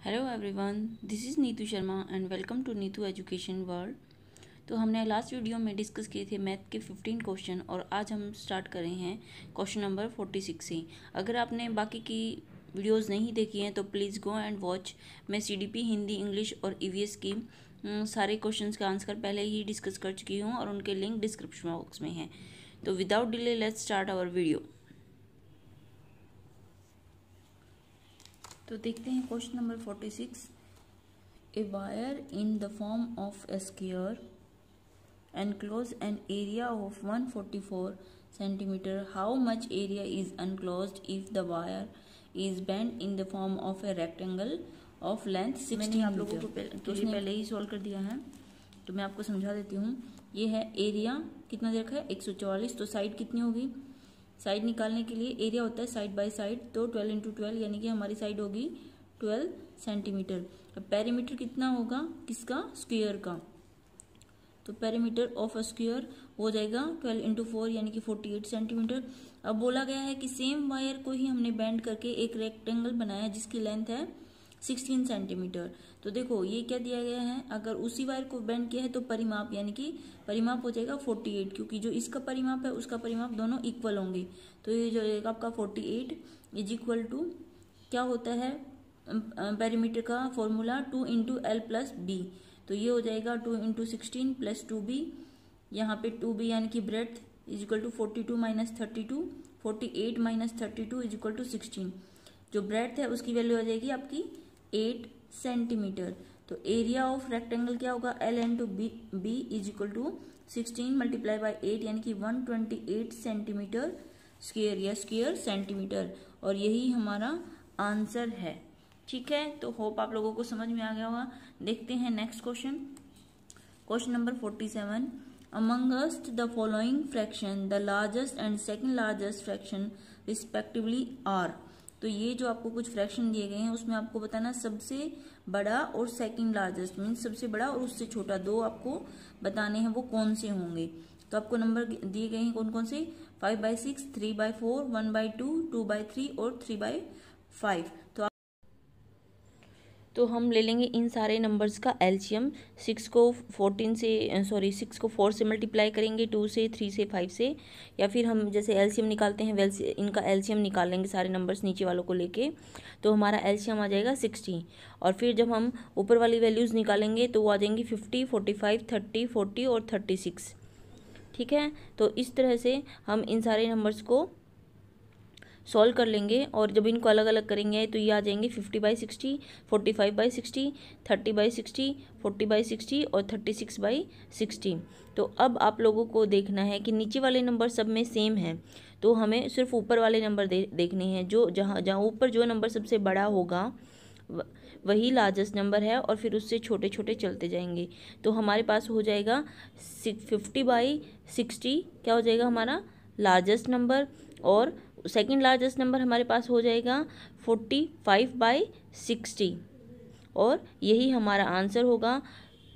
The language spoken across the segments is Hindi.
Hello everyone, this is Neetu Sharma and welcome to Neetu education world. तो हमने लास्ट वीडियो में डिस्कस किए थे मैथ के 15 क्वेश्चन और आज हम स्टार्ट कर रहे हैं क्वेश्चन नंबर 46 से। अगर आपने बाकी की वीडियोस नहीं देखी हैं तो प्लीज़ गो एंड वॉच। मैं सीडीपी हिंदी, इंग्लिश और ईवीएस की सारे क्वेश्चंस का आंसर पहले ही डिस्कस कर चुकी हूँ और उनके लिंक डिस्क्रिप्शन बॉक्स में हैं। तो without delay let's start our video. तो देखते हैं question number 46। A wire in the form of a sphere enclose an area of 144 centimeter. How much area is enclosed if the wire is bent in the form of a rectangle of length 16 मैंने आप लोगों को पहले ही सॉल्व कर दिया है, तो मैं आपको समझा देती हूँ। ये है एरिया, कितना दे रखा है 144। तो साइड कितनी होगी, साइड निकालने के लिए एरिया होता है साइड बाय साइड, तो 12 इंटू 12 यानी कि हमारी साइड होगी 12 सेंटीमीटर। अब पेरीमीटर कितना होगा किसका, स्क्वायर का, तो पेरीमीटर ऑफ अ स्क्वायर हो जाएगा 12 इंटू 4 यानी कि 48 सेंटीमीटर। अब बोला गया है कि सेम वायर को ही हमने बेंड करके एक रेक्टेंगल बनाया जिसकी लेंथ है 16 सेंटीमीटर। तो देखो ये क्या दिया गया है, अगर उसी वायर को बेंड किया है तो परिमाप यानी कि परिमाप हो जाएगा 48, क्योंकि जो इसका परिमाप है उसका परिमाप दोनों इक्वल होंगे। तो ये जो रहेगा आपका 48 इज इक्वल टू क्या होता है, पेरीमीटर का formula 2 into L plus B. तो ये हो जाएगा 2 इंटू 16 प्लस 2b, यहाँ पे 2b यानी कि breadth is equal to 42 minus 32, 48 minus 32 is equal to 16। जो ब्रेड्थ है उसकी वैल्यू आ जाएगी आपकी 8 सेंटीमीटर। तो एरिया ऑफ रेक्टेंगल क्या होगा, L into B is equal to 16 multiply by 8 यानी कि 128 सेंटीमीटर स्क्वायर या स्क्वायर सेंटीमीटर, और यही हमारा आंसर है। ठीक है, तो होप आप लोगों को समझ में आ गया होगा। देखते हैं next question, question number 47। Amongst the following fraction the largest and second largest fraction respectively are. तो ये जो आपको कुछ फ्रैक्शन दिए गए हैं उसमें आपको बताना सबसे बड़ा और सेकंड लार्जेस्ट, मीन्स सबसे बड़ा और उससे छोटा, दो आपको बताने हैं वो कौन से होंगे। तो आपको नंबर दिए गए हैं कौन कौन से, 5/6, 3/4, 1/2, 2/3 और 3/5। तो हम ले लेंगे इन सारे नंबर्स का एलसीएम। 6 को 4 से मल्टीप्लाई करेंगे, 2 से, 3 से, 5 से, या फिर हम जैसे एलसीएम निकालते हैं वैसे इनका एलसीएम निकाल लेंगे सारे नंबर्स नीचे वालों को लेके। तो हमारा एलसीएम आ जाएगा 60, और फिर जब हम ऊपर वाली वैल्यूज़ निकालेंगे तो वो आ जाएंगी 50, 45, 30, 40 और 36। ठीक है, तो इस तरह से हम इन सारे नंबर्स को सॉल्व कर लेंगे, और जब इनको अलग अलग करेंगे तो ये आ जाएंगे 50/60, 45/60, 30/60, 40/60 और 36/60। तो अब आप लोगों को देखना है कि नीचे वाले नंबर सब में सेम हैं, तो हमें सिर्फ ऊपर वाले नंबर देखने हैं। जो जहाँ ऊपर जो नंबर सबसे बड़ा होगा वही लार्जेस्ट नंबर है, और फिर उससे छोटे छोटे चलते जाएंगे। तो हमारे पास हो जाएगा 50/60 क्या हो जाएगा हमारा लार्जेस्ट नंबर, और सेकंड लार्जेस्ट नंबर हमारे पास हो जाएगा 45/60, और यही हमारा आंसर होगा।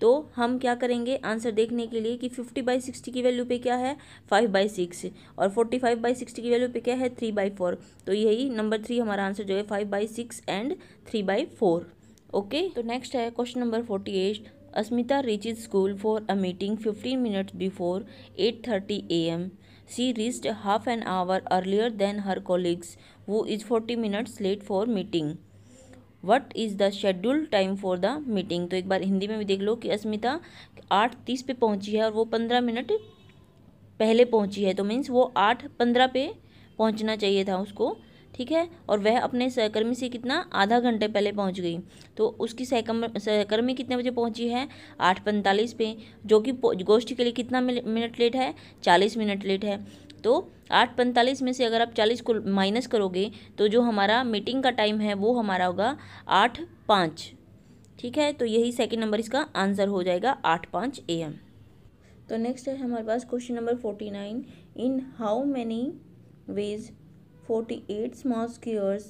तो हम क्या करेंगे आंसर देखने के लिए कि 50/60 की वैल्यू पे क्या है 5/6, और 45/60 की वैल्यू पे क्या है 3/4। तो यही नंबर 3 हमारा आंसर जो है 5/6 एंड 3/4। ओके, तो नेक्स्ट है question number 48। Asmita reaches school for a meeting 15 minutes before 8:30 AM. She reached half an hour earlier than her colleagues, who is 40 minutes late for meeting. What is the scheduled time for the meeting? तो एक बार हिंदी में भी देख लो कि अस्मिता 8:30 पे पहुंची है और वो 15 मिनट पहले पहुंची है, तो मीन्स वो 8:15 पे पहुंचना चाहिए था उसको। ठीक है, और वह अपने सहकर्मी से कितना आधा घंटे पहले पहुंच गई। तो उसकी सहकर्मी कितने बजे पहुंची है 8:45 पे, जो कि गोष्ठी के लिए कितना मिनट लेट है 40 मिनट लेट है। तो 8:45 में से अगर आप 40 को माइनस करोगे तो जो हमारा मीटिंग का टाइम है वो हमारा होगा 8:05। ठीक है, तो यही सेकेंड नंबर इसका आंसर हो जाएगा 8:05 AM। तो नेक्स्ट है हमारे पास question number 49। In how many ways 48 small squares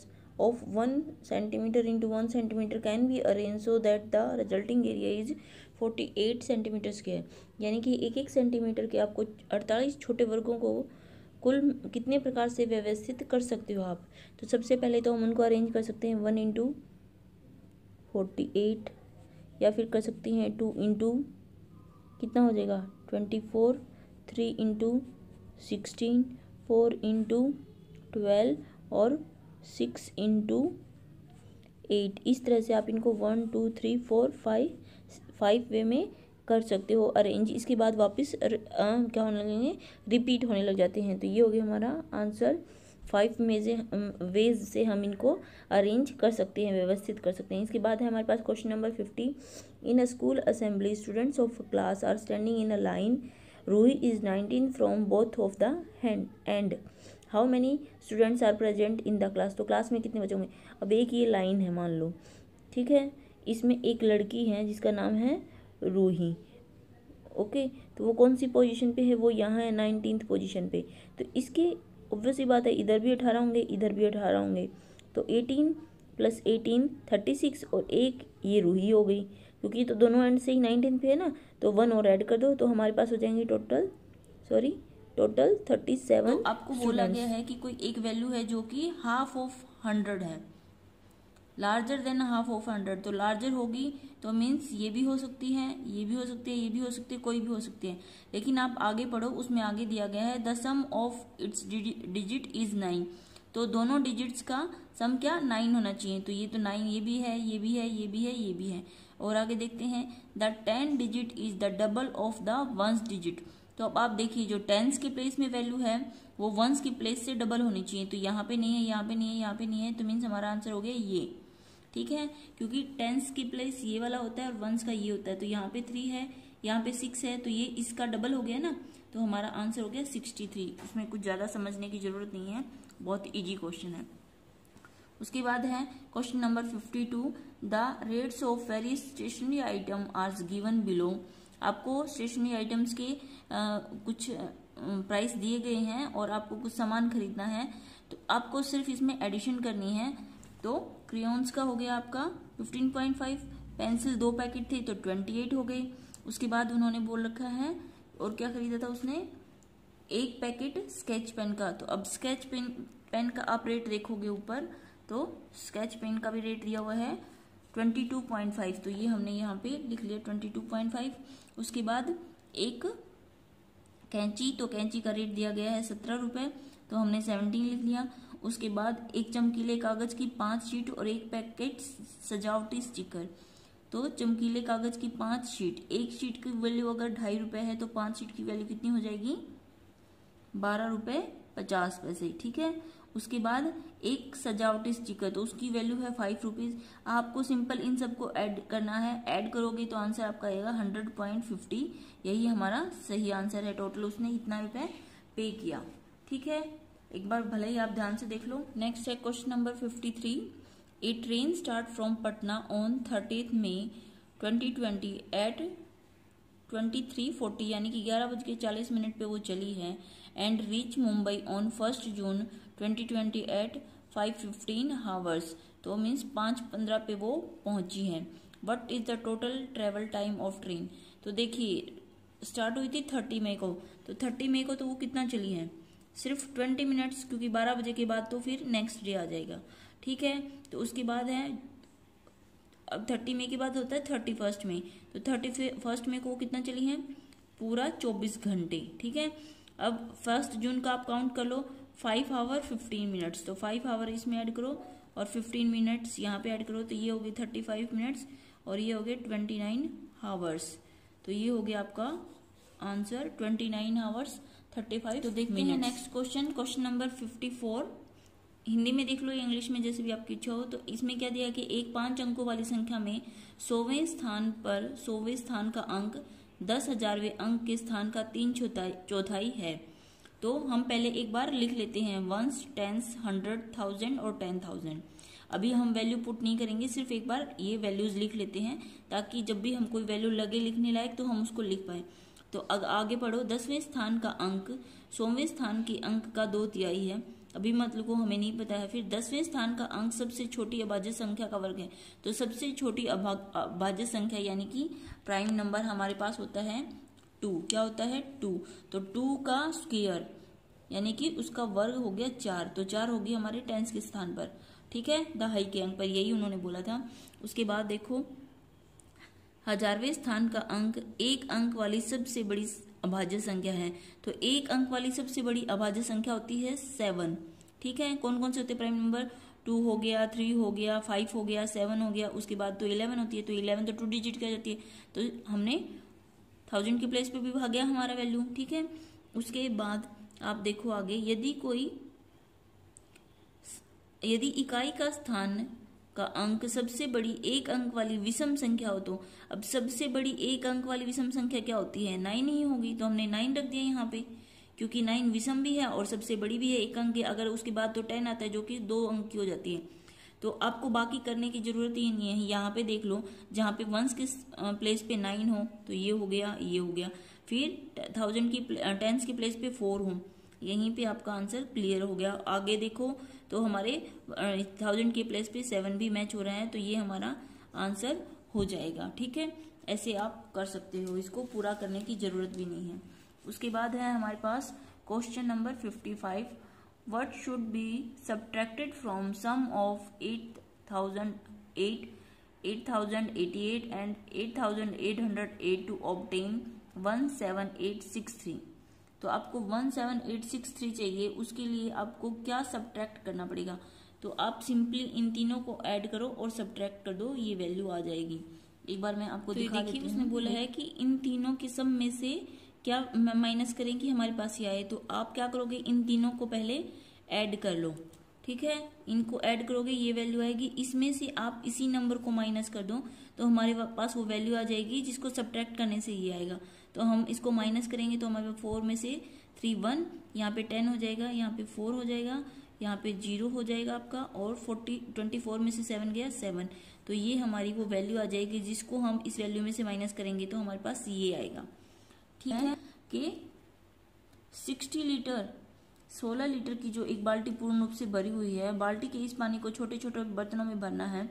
of 1 centimeter into 1 centimeter can be arranged so that the resulting area is 48 centimetre square. यानी कि एक एक सेंटीमीटर के आपको 48 छोटे वर्गों को कुल कितने प्रकार से व्यवस्थित कर सकते हो आप। तो सबसे पहले तो हम उनको अरेंज कर सकते हैं 1 इंटू 48, या फिर कर सकती हैं 2 इंटू कितना हो जाएगा 24, 3 इंटू 16, 4 इंटू 12 और 6 इंटू 8। इस तरह से आप इनको 1 2 3 4 5 वे में कर सकते हो अरेंज। इसके बाद वापस क्या होने लगेंगे, रिपीट होने लग जाते हैं। तो ये हो गया हमारा आंसर। 5 वेज से हम इनको अरेंज कर सकते हैं, व्यवस्थित कर सकते हैं। इसके बाद है हमारे पास question number 50। In a school assembly students of class are standing in a line. Ruhi is 19 from both of the end. How many students are present in the class. तो क्लास में कितने बच्चे होंगे। अब एक ये लाइन है मान लो, ठीक है, इसमें एक लड़की है जिसका नाम है रूही। ओके, तो वो कौन सी पोजीशन पे है, वो यहाँ है 19th पोजीशन पे। तो इसके ऑब्वियस ही बात है इधर भी 18 होंगे, इधर भी 18 होंगे। तो 18 + 18 36 और एक ये रूही हो गई, क्योंकि तो दोनों एंड से ही 19 पे है ना। तो 1 और ऐड कर दो तो हमारे पास हो जाएंगे टोटल 37। तो आपको बोला गया है कि कोई एक वैल्यू है जो कि हाफ ऑफ 100 है, लार्जर देन हाफ ऑफ 100। तो लार्जर होगी तो मीन्स ये भी हो सकती है, ये भी हो सकती है, ये भी हो सकती है, कोई भी हो सकती है। लेकिन आप आगे पढ़ो, उसमें आगे दिया गया है the sum of its digit is 9। तो दोनों डिजिट्स का सम क्या 9 होना चाहिए। तो ये तो 9 ये भी है, ये भी है, ये भी है, ये भी है। और आगे देखते हैं the 10 digit is the double of the 1 digit. तो अब आप देखिए जो टेंस के प्लेस में वैल्यू है वो 1 की प्लेस से डबल होनी चाहिए। तो यहाँ पे नहीं है, यहाँ पे नहीं है, यहाँ पे नहीं है, तो मीन्स हमारा आंसर हो गया ये, ठीक है। क्योंकि टेंस की प्लेस ये वाला होता है और 1 का ये होता है। तो यहाँ पे 3 है, यहाँ पे 6 है, तो ये इसका डबल हो गया ना। तो हमारा आंसर हो गया 63। उसमें कुछ ज्यादा समझने की जरूरत नहीं है, बहुत इजी क्वेश्चन है। उसके बाद है question number 52। The rates of various stationery item are given below. आपको स्टेशनरी आइटम्स के कुछ प्राइस दिए गए हैं और आपको कुछ सामान खरीदना है। तो आपको सिर्फ इसमें एडिशन करनी है। तो क्रेयॉन्स का हो गया आपका 15.5, पेंसिल 2 पैकेट थे तो 28 हो गए। उसके बाद उन्होंने बोल रखा है और क्या खरीदा था उसने, 1 पैकेट स्केच पेन का। तो अब स्केच पेन का आप रेट देखोगे ऊपर, तो स्केच पेन का भी रेट दिया हुआ है 22.5। तो ये हमने यहाँ पे लिख लिया 22.5। उसके बाद एक कैंची, तो कैंची का रेट दिया गया है 17 रुपए, तो हमने 17 लिख लिया। उसके बाद एक चमकीले कागज की 5 शीट और 1 पैकेट सजावटी स्टिकर। तो चमकीले कागज की 5 शीट, एक शीट की वैल्यू अगर 2.5 रुपए है तो 5 शीट की वैल्यू कितनी हो जाएगी 12 रुपए 50 पैसे, ठीक है। उसके बाद एक सजावटी स्टिकर, तो उसकी वैल्यू है 5 रुपीज। आपको सिंपल इन सबको ऐड करना है, ऐड करोगे तो आंसर आपका आएगा 100.50। यही हमारा सही आंसर है। टोटल उसने इतना रुपए पे किया, ठीक है। एक बार भले ही आप ध्यान से देख लो। नेक्स्ट है question number 53। A train start from Patna on 30 May 2020 at 23:40 यानी कि 11:40 पे वो चली है and reach Mumbai on 1 June 2020 at 5:15 hours. तो मीन्स 5:15 पे वो पहुंची है। What is the total travel time of train. तो देखिए स्टार्ट हुई थी 30 मई को, तो 30 मई को तो वो कितना चली है सिर्फ 20 मिनट्स, क्योंकि 12 बजे के बाद तो फिर नेक्स्ट डे आ जाएगा, ठीक है। तो उसके बाद है अब 30 मई के बाद होता है 31 मई। तो 31 मई को वो कितना चली है पूरा 24 घंटे, ठीक है। अब 1 जून का आप काउंट कर लो 5 आवर 15 मिनट्स। तो 5 आवर इसमें ऐड करो और 15 मिनट्स यहाँ पे ऐड करो, तो ये हो गए 35 मिनट्स और ये हो गए 29 आवर्स। तो ये हो गया आपका आंसर 29 आवर्स 35। तो देखते हैं next question, question number 54। Hindi में देख लो या इंग्लिश में जैसे भी आपकी इच्छा हो। तो इसमें क्या दिया कि एक 5 अंकों वाली संख्या में 100वें स्थान पर 100वें स्थान का अंक 10,000वें अंक के स्थान का 3/4 है। तो हम पहले एक बार लिख लेते हैं 1s, 10s, 100, 1000 और 10,000। अभी हम वैल्यू पुट नहीं करेंगे, सिर्फ एक बार ये वैल्यूज लिख लेते हैं ताकि जब भी हम कोई वैल्यू लगे लिखने लायक तो हम उसको लिख पाए। तो आगे पढ़ो। 10वें स्थान का अंक 100वें स्थान के अंक का 2/3 है। अभी मतलब को हमें नहीं पता है। फिर 10वें स्थान का अंक सबसे छोटी अभाज्य संख्या का वर्ग है। तो सबसे छोटी अभाज्य संख्या यानी कि प्राइम नंबर हमारे पास होता है 2। क्या होता है 2। तो 2 का स्क्वायर यानी कि उसका वर्ग हो गया 4। तो 4 होगी हमारे 10s के स्थान पर, ठीक है, दहाई के अंक पर, यही उन्होंने बोला था। उसके बाद देखो 1000वें स्थान का अंक एक अंक वाली सबसे बड़ी अभाज्य संख्या है। तो एक अंक वाली सबसे बड़ी अभाज्य संख्या होती है 7। ठीक है, कौन कौन से होते हैं प्राइम नंबर? 2 हो गया, 3 हो गया, 5 हो गया, 7 हो गया। उसके बाद तो 11 होती है, तो 11 तो 2 डिजिट की आ जाती है, तो हमने 1000 की प्लेस पे भी आ गया हमारा वैल्यू। ठीक है, उसके बाद आप देखो आगे, यदि इकाई का स्थान का अंक सबसे बड़ी एक अंक वाली विषम संख्या हो, तो अब सबसे बड़ी एक अंक वाली विषम संख्या क्या होती है? 9 ही होगी, तो हमने 9 रख दिया यहाँ पे, क्योंकि 9 विषम भी है और सबसे बड़ी भी है एक अंक की। अगर उसके बाद तो 10 आता है जो कि 2 अंक की हो जाती है, तो आपको बाकी करने की जरूरत ही नहीं है। यहाँ पे देख लो, जहाँ पे वंस के प्लेस पे 9 हो तो ये हो गया, ये हो गया, फिर 1000 की टेंस की प्लेस पे 4 हो, यहीं पे आपका आंसर क्लियर हो गया। आगे देखो तो हमारे 1000 के प्लेस पे 7 भी मैच हो रहा है, तो ये हमारा आंसर हो जाएगा। ठीक है, ऐसे आप कर सकते हो, इसको पूरा करने की जरूरत भी नहीं है। उसके बाद है हमारे पास question number 55, what should be subtracted from sum of 8008, 8088 and 8808 to obtain 17863। तो आपको 17863 चाहिए, उसके लिए आपको क्या सब्ट्रैक्ट करना पड़ेगा? तो आप सिंपली इन तीनों को ऐड करो और सब्ट्रैक्ट कर दो, ये वैल्यू आ जाएगी। एक बार मैं आपको दिखा देती हूँ। उसने बोला है कि इन तीनों के सम में से क्या माइनस करें कि हमारे पास ये आए, तो आप क्या करोगे, इन तीनों को पहले ऐड कर लो। ठीक है, इनको ऐड करोगे, ये वैल्यू आएगी, इसमें से आप इसी नंबर को माइनस कर दो, तो हमारे पास वो वैल्यू आ जाएगी जिसको सब्ट्रैक्ट करने से ये आएगा। तो हम इसको माइनस करेंगे तो हमारे पास 4 में से 3 1, यहाँ पे 10 हो जाएगा, यहाँ पे 4 हो जाएगा, यहाँ पे 0 हो जाएगा आपका, और 24 में से 7 गया 7। तो ये हमारी वो वैल्यू आ जाएगी जिसको हम इस वैल्यू में से माइनस करेंगे तो हमारे पास ये आएगा। ठीक है, कि 16 लीटर की जो एक बाल्टी पूर्ण रूप से भरी हुई है, बाल्टी के इस पानी को छोटे छोटे बर्तनों में भरना है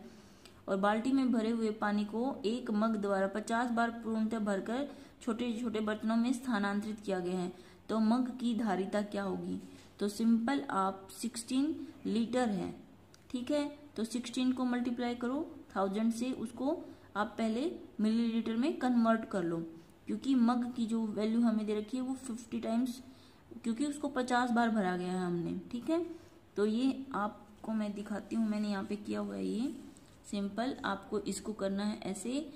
और बाल्टी में भरे हुए पानी को एक मग द्वारा 50 बार पूर्णतः भरकर छोटे छोटे बर्तनों में स्थानांतरित किया गया है, तो मग की धारिता क्या होगी? तो सिंपल, आप 16 लीटर है, ठीक है, तो 16 को मल्टीप्लाई करो 1000 से, उसको आप पहले मिलीलीटर में कन्वर्ट कर लो, क्योंकि मग की जो वैल्यू हमें दे रखी है वो 50 टाइम्स, क्योंकि उसको 50 बार भरा गया है हमने। ठीक है, तो ये आपको मैं दिखाती हूँ, मैंने यहाँ पे किया हुआ है ये सिंपल। आपको इसको करना है ऐसे,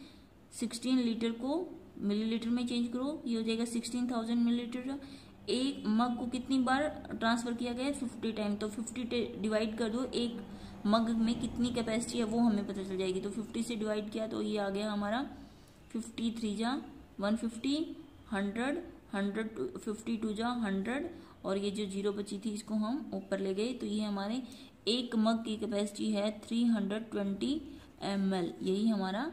16 लीटर को मिलीलीटर में चेंज करो, ये हो जाएगा 16,000 मिलीलीटर। एक मग को कितनी बार ट्रांसफर किया गया है? 50 टाइम, तो 50 डिवाइड कर दो, एक मग में कितनी कैपेसिटी है वो हमें पता चल जाएगी। तो 50 से डिवाइड किया तो ये आ गया हमारा 50 3 जा 150, 100, 152 जा 100, और ये जो 0 बची थी इसको हम ऊपर ले गए, तो ये हमारे एक मग की कैपेसिटी है 320 ml, यही हमारा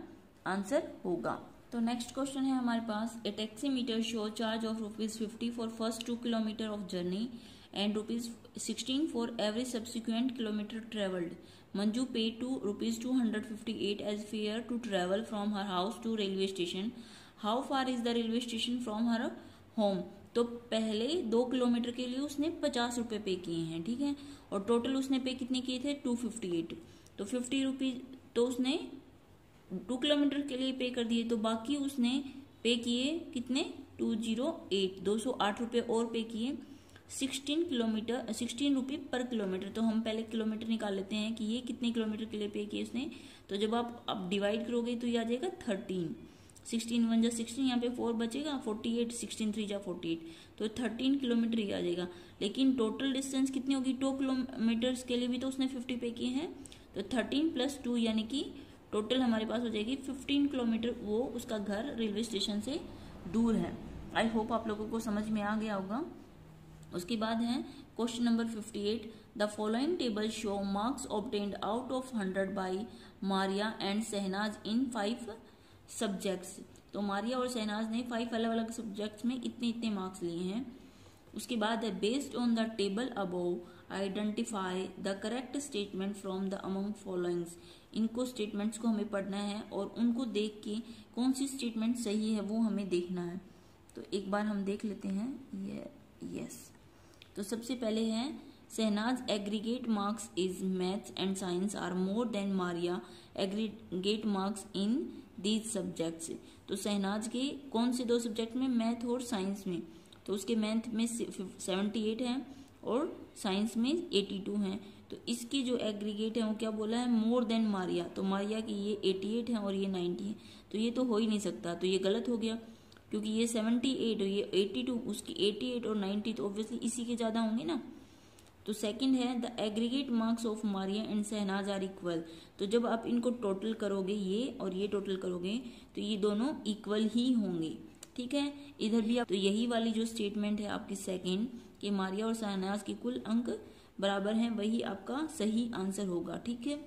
आंसर होगा। तो नेक्स्ट क्वेश्चन है हमारे पास, a taximeter show charge of ₹50 for first 2 kilometre of journey and ₹16 for every subsequent kilometre travelled. Manju pay ₹258 as fare to travel from her house to railway station. How far is the railway station from her home? तो पहले 2 किलोमीटर के लिए उसने 50 रुपये पे किए हैं, ठीक है, और टोटल उसने पे कितने किए थे? 258। तो 50 रुपीज तो उसने 2 किलोमीटर के लिए पे कर दिए, तो बाकी उसने पे किए कितने? 208, 208 रुपये और पे किए। 16 रुपये पर किलोमीटर, तो हम पहले किलोमीटर निकाल लेते हैं कि ये कितने किलोमीटर के लिए पे किए उसने। तो जब आप डिवाइड करोगे तो ये आ जाएगा 13, 16 1 जा 16, यहाँ पे 4 बचेगा, 48, 16 3 जा 48, तो 13 किलोमीटर ही आ जाएगा। लेकिन टोटल डिस्टेंस कितनी होगी? 2 किलोमीटर्स के लिए भी तो उसने 50 पे किए हैं, तो 13 + 2 यानी कि टोटल हमारे पास हो जाएगी 15 किलोमीटर, वो उसका घर रेलवे स्टेशन से दूर है। आई होप आप लोगों को समझ में आ गया होगा। उसके बाद है question number 58, the following table show marks obtained out of 100 by Maria and Shahnaz in 5 subjects. तो मारिया और शहनाज ने 5 अलग अलग सब्जेक्ट्स में इतने इतने मार्क्स लिए हैं। उसके बाद है based on the table above identify the correct statement from the among followings. इनको स्टेटमेंट्स को हमें पढ़ना है और उनको देख के कौन सी स्टेटमेंट सही है वो हमें देखना है। तो एक बार हम देख लेते हैं ये, यस। तो सबसे पहले है Sehnaz aggregate marks is maths and science are more than Maria aggregate marks in these subjects. तो शहनाज के कौन से दो सब्जेक्ट में, मैथ और साइंस में, तो उसके मैथ में 78 हैं और साइंस में 82 हैं। तो इसकी जो एग्रीगेट है वो क्या बोला है, मोर देन मारिया। तो मारिया की ये 88 है और ये 90 है, तो ये तो हो ही नहीं सकता, तो ये गलत हो गया, क्योंकि ये 78 और ये 82, उसकी 88 और 90 तो ऑब्वियसली इसी के ज्यादा होंगे ना। तो सेकंड है the aggregate marks of Maria and Shahnaz are equal. तो जब आप इनको टोटल करोगे, ये और ये टोटल करोगे, तो ये दोनों इक्वल ही होंगे। ठीक है, इधर भी आप, तो यही वाली जो स्टेटमेंट है आपकी सेकंड कि मारिया और शहनाज के कुल अंक बराबर हैं, वही आपका सही आंसर होगा। ठीक है,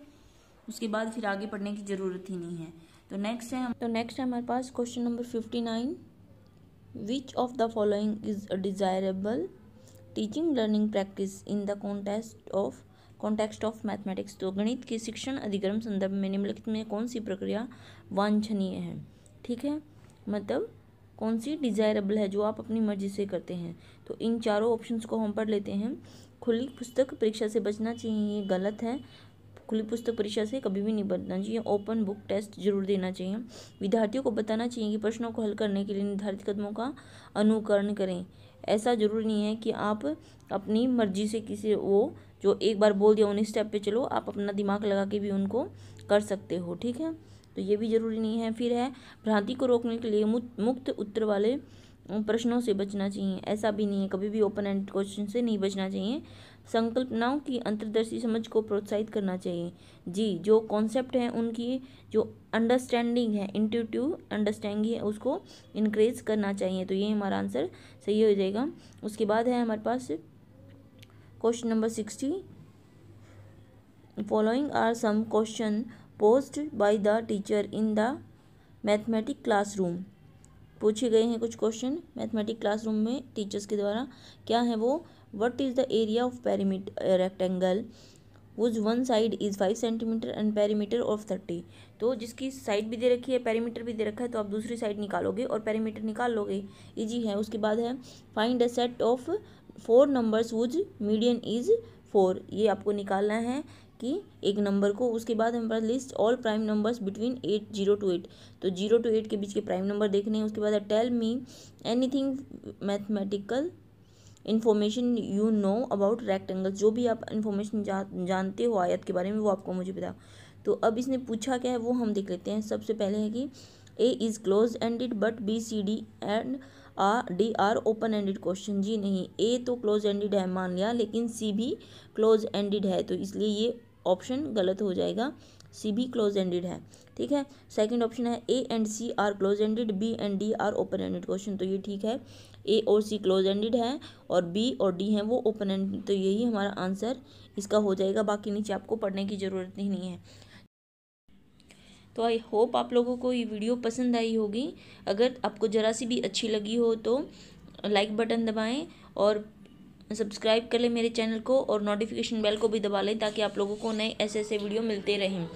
उसके बाद फिर आगे पढ़ने की जरूरत ही नहीं है। तो नेक्स्ट है हमारे पास question number 59, which of the following is a desirable teaching learning practice in the context of mathematics. तो गणित के शिक्षण अधिगम संदर्भ में निम्नलिखित में कौन सी प्रक्रिया वांछनीय है। ठीक है, मतलब कौन सी डिजायरेबल है जो आप अपनी मर्जी से करते हैं। तो इन चारों ऑप्शंस को हम पढ़ लेते हैं। खुली पुस्तक परीक्षा से बचना चाहिए, ये गलत है। खुली पुस्तक परीक्षा से कभी भी नहीं बचना चाहिए। ओपन बुक टेस्ट जरूर देना चाहिए। विद्यार्थियों को बताना चाहिए कि प्रश्नों को हल करने के लिए निर्धारित कदमों का अनुकरण करें। ऐसा जरूरी नहीं है कि आप अपनी मर्जी से किसी वो जो एक बार बोल दिया उन्हीं स्टेप पे चलो, आप अपना दिमाग लगा के भी उनको कर सकते हो। ठीक है, तो ये भी जरूरी नहीं है। फिर है भ्रांति को रोकने के लिए मुक्त उत्तर वाले प्रश्नों से बचना चाहिए। ऐसा भी नहीं है, कभी भी ओपन एंड क्वेश्चन से नहीं बचना चाहिए। संकल्पनाओं की अंतर्दर्शी समझ को प्रोत्साहित करना चाहिए। जी, जो कॉन्सेप्ट हैं उनकी जो अंडरस्टैंडिंग है, इंट्यूटिव अंडरस्टैंडिंग है, उसको इनक्रेज करना चाहिए। तो ये हमारा आंसर सही हो जाएगा। उसके बाद है हमारे पास question number 60, following are some questions posed by the teacher in the mathematic classroom. पूछे गए हैं कुछ क्वेश्चन मैथमेटिक क्लासरूम में टीचर्स के द्वारा। क्या है वो, what is the area of perimeter rectangle whose one side is 5 centimetre and perimeter of 30। तो जिसकी साइड भी दे रखी है, पेरीमीटर भी दे रखा है, तो आप दूसरी साइड निकालोगे और पेरीमीटर निकाल लोगे, इजी है। उसके बाद है find a set of 4 numbers was median is 4। ये आपको निकालना है कि एक नंबर को। उसके बाद हमारे पास list all prime numbers between 0 to 8। तो 0 to 8 के बीच के प्राइम नंबर देखने हैं। उसके बाद tell me anything mathematical information you know about rectangle. जो भी आप इन्फॉर्मेशन जानते हो आयत के बारे में, वो आपको मुझे बताओ। तो अब इसने पूछा क्या है वो हम देख लेते हैं। सबसे पहले है कि A is close ended but B C D and D are open ended question. जी नहीं, ए तो क्लोज एंडेड है मान लिया, लेकिन सी भी क्लोज एंडेड है, तो इसलिए ये ऑप्शन गलत हो जाएगा। सी भी क्लोज एंडेड है। ठीक है, सेकंड ऑप्शन है A and C are close ended, B and D are open ended question. तो ये ठीक है, ए और सी क्लोज एंडेड है और बी और डी हैं वो ओपन एंडेड। तो यही हमारा आंसर इसका हो जाएगा। बाकी नीचे आपको पढ़ने की ज़रूरत ही नहीं है। तो आई होप आप लोगों को ये वीडियो पसंद आई होगी। अगर आपको ज़रा सी भी अच्छी लगी हो तो लाइक बटन दबाएं और सब्सक्राइब कर लें मेरे चैनल को, और नोटिफिकेशन बेल को भी दबा लें ताकि आप लोगों को नए ऐसे वीडियो मिलते रहें।